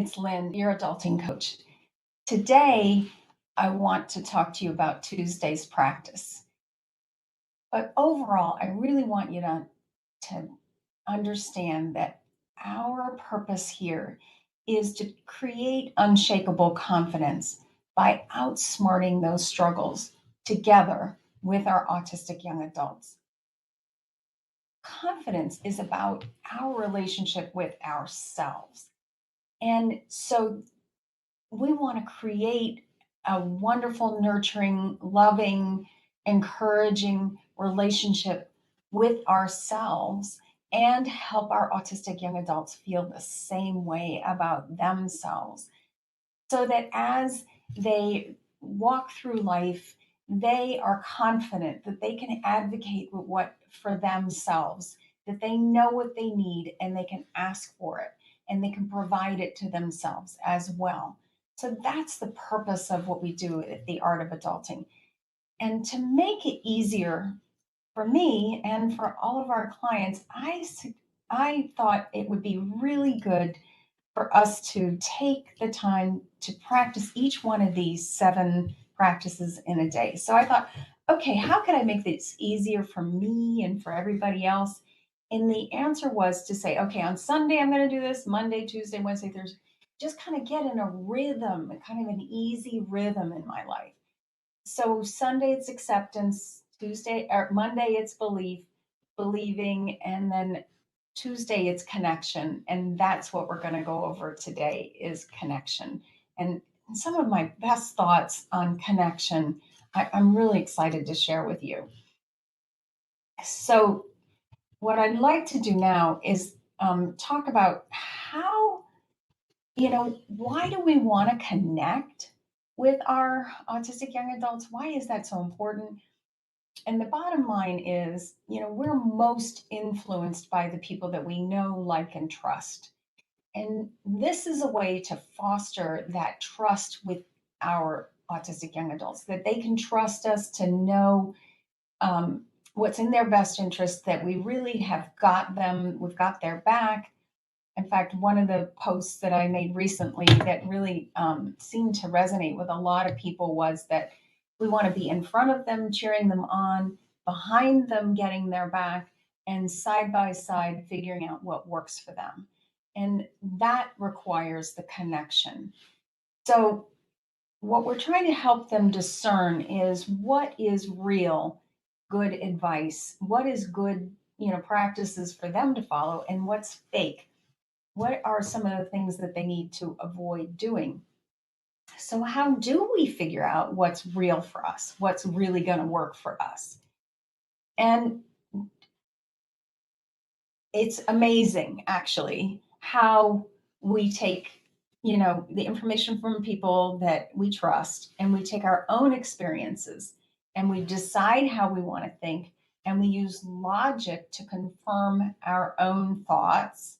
it's Lynn, your adulting coach. Today, I want to talk to you about Tuesday's practice. But overall, I really want you to understand that our purpose here is to create unshakable confidence by outsmarting those struggles together with our autistic young adults. Confidence is about our relationship with ourselves. And so we want to create a wonderful, nurturing, loving, encouraging relationship with ourselves and help our autistic young adults feel the same way about themselves so that as they walk through life, they are confident that they can advocate with what for themselves, that they know what they need and they can ask for it and they can provide it to themselves as well. So that's the purpose of what we do at the Art of Adulting. And to make it easier for me and for all of our clients, I thought it would be really good for us to take the time to practice each one of these 7 practices in a day. So I thought, okay, how can I make this easier for me and for everybody else? And the answer was to say, okay, on Sunday, I'm going to do this, Monday, Tuesday, Wednesday, Thursday, just kind of get in a rhythm, kind of an easy rhythm in my life. So Sunday, it's acceptance. Tuesday or Monday, it's believing, and then Tuesday, it's connection. And that's what we're going to go over today is connection. And some of my best thoughts on connection, I'm really excited to share with you. So what I'd like to do now is talk about how, why do we want to connect with our autistic young adults? Why is that so important? And the bottom line is, we're most influenced by the people that we know, like, and trust. And this is a way to foster that trust with our autistic young adults, that they can trust us to know what's in their best interest, that we really have got them, we've got their back. In fact, one of the posts that I made recently that really seemed to resonate with a lot of people was that we want to be in front of them, cheering them on, behind them, getting their back, and side by side, figuring out what works for them. And that requires the connection. So, what we're trying to help them discern is what is real good advice, what is good, practices for them to follow, and what's fake. What are some of the things that they need to avoid doing? So, how do we figure out what's real for us? What's really going to work for us? And it's amazing, actually, how we take, the information from people that we trust and we take our own experiences and we decide how we want to think and we use logic to confirm our own thoughts.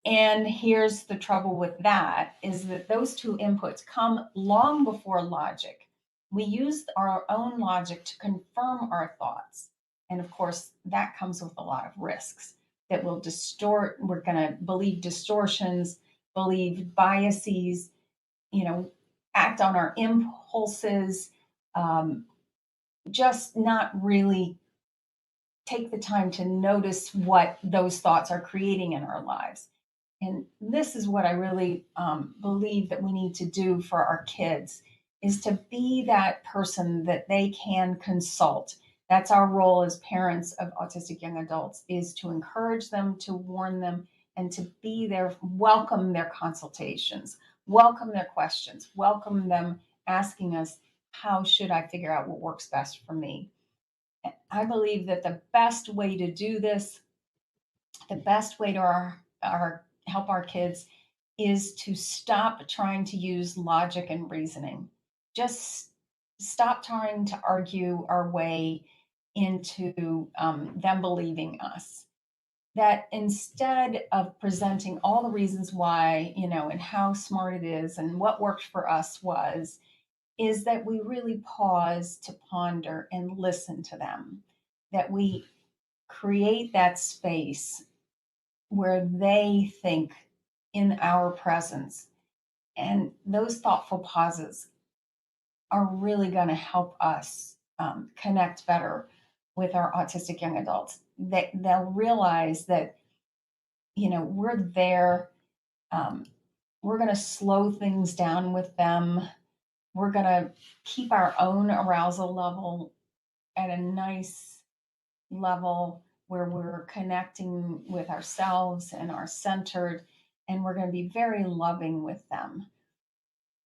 And here's the trouble with that is that those two inputs come long before logic. We use our own logic to confirm our thoughts. And of course, that comes with a lot of risks that will distort. We're going to believe distortions, believe biases, act on our impulses, um, just not really take the time to notice what those thoughts are creating in our lives. And this is what I really believe that we need to do for our kids is to be that person that they can consult. That's our role as parents of autistic young adults is to encourage them, to warn them, and to be there, welcome their consultations, welcome their questions, welcome them asking us, how should I figure out what works best for me? I believe that the best way to do this, the best way to our help our kids is to stop trying to use logic and reasoning. Just stop trying to argue our way into them believing us. That instead of presenting all the reasons why, and how smart it is and what worked for us is that we really pause to ponder and listen to them, that we create that space where they think in our presence And those thoughtful pauses are really going to help us connect better with our autistic young adults. They'll realize that, we're there. Um, we're going to slow things down with them. We're going to keep our own arousal level at a nice level where we're connecting with ourselves and are centered, and we're going to be very loving with them.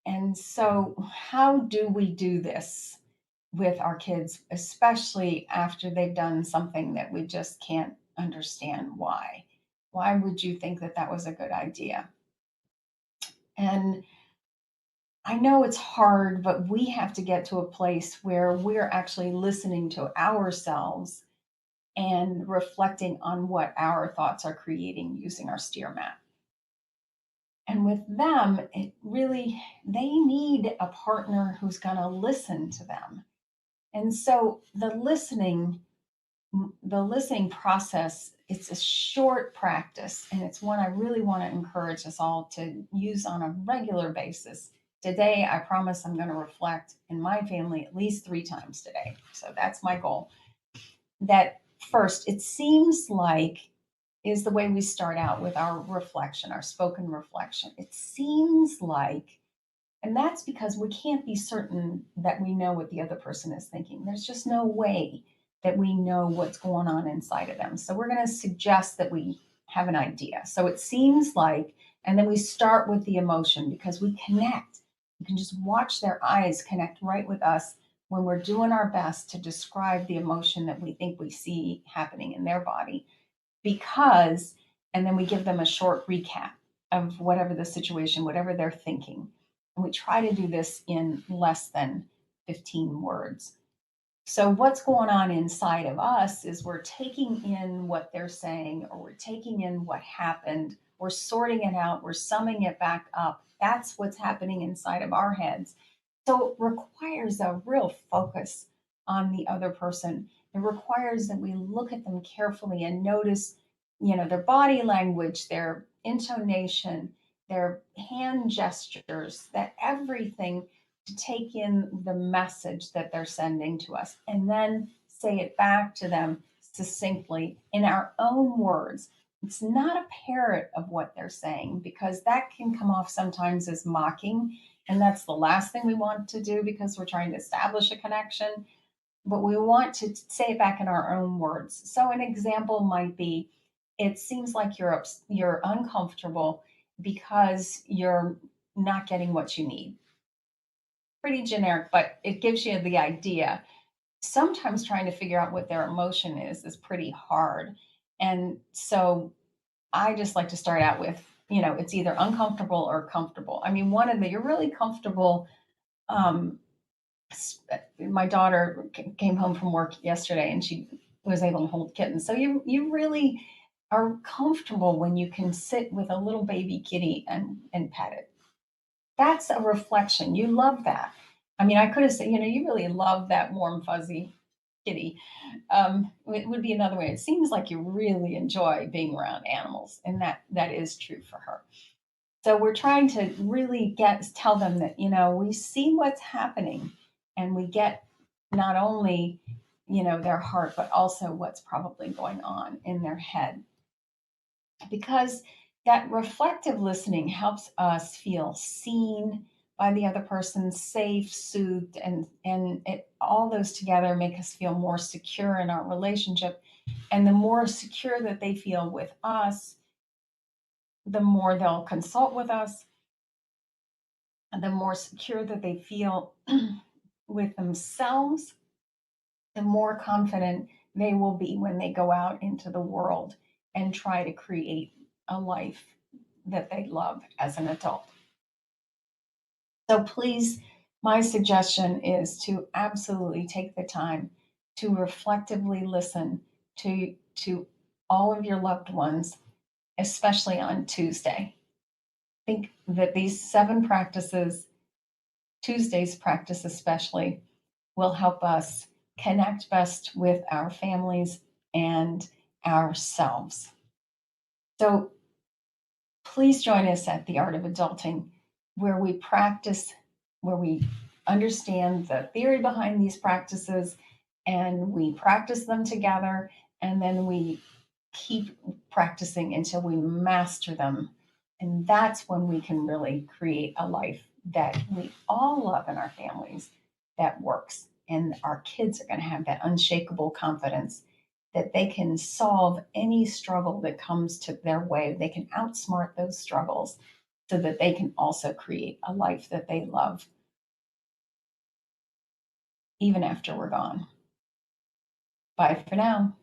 And so, how do we do this with our kids, especially after they've done something that we just can't understand why? Why would you think that that was a good idea? And I know it's hard, but we have to get to a place where we're actually listening to ourselves and reflecting on what our thoughts are creating using our steer map. And with them, it really, they need a partner who's going to listen to them. And so the listening process, it's a short practice, and it's one I really want to encourage us all to use on a regular basis. Today, I promise I'm going to reflect in my family at least 3 times today. So that's my goal. That first, it seems like, is the way we start out with our reflection, our spoken reflection. It seems like, and that's because we can't be certain that we know what the other person is thinking. There's just no way that we know what's going on inside of them. So we're going to suggest that we have an idea. So it seems like, and then we start with the emotion because we connect. You can just watch their eyes connect right with us when we're doing our best to describe the emotion that we think we see happening in their body. Because, and then we give them a short recap of whatever the situation, whatever they're thinking. And we try to do this in less than 15 words. So, what's going on inside of us is we're taking in what they're saying, or we're taking in what happened, we're sorting it out, we're summing it back up. That's what's happening inside of our heads. So, it requires a real focus on the other person. It requires that we look at them carefully and notice, their body language, their intonation, their hand gestures, that everything, to take in the message that they're sending to us and then say it back to them succinctly in our own words. It's not a parrot of what they're saying, because that can come off sometimes as mocking. And that's the last thing we want to do because we're trying to establish a connection. But we want to say it back in our own words. So an example might be, it seems like you're uncomfortable because you're not getting what you need. Pretty generic, but it gives you the idea. Sometimes trying to figure out what their emotion is pretty hard. And so I just like to start out with, it's either uncomfortable or comfortable. I mean, one of the, you're really comfortable. Um, my daughter came home from work yesterday and she was able to hold kittens. So you really are comfortable when you can sit with a little baby kitty and pet it. That's a reflection. You love that. I mean, I could have said, you really love that warm, fuzzy kitty. It would be another way. It seems like you really enjoy being around animals, and that is true for her. So we're trying to really tell them that, we see what's happening, and we get not only, their heart, but also what's probably going on in their head. Because that reflective listening helps us feel seen by the other person, safe, soothed, and all those together make us feel more secure in our relationship. And the more secure that they feel with us, the more they'll consult with us, and the more secure that they feel with themselves, the more confident they will be when they go out into the world and try to create a life that they love as an adult. So please, my suggestion is to absolutely take the time to reflectively listen to all of your loved ones, especially on Tuesday. Think that these 7 practices, Tuesday's practice especially, will help us connect best with our families and ourselves. So please join us at The Art of Adulting where we practice, where we understand the theory behind these practices and we practice them together, and then we keep practicing until we master them. And that's when we can really create a life that we all love in our families that works. And our kids are going to have that unshakable confidence that they can solve any struggle that comes to their way. They can outsmart those struggles so that they can also create a life that they love even after we're gone. Bye for now.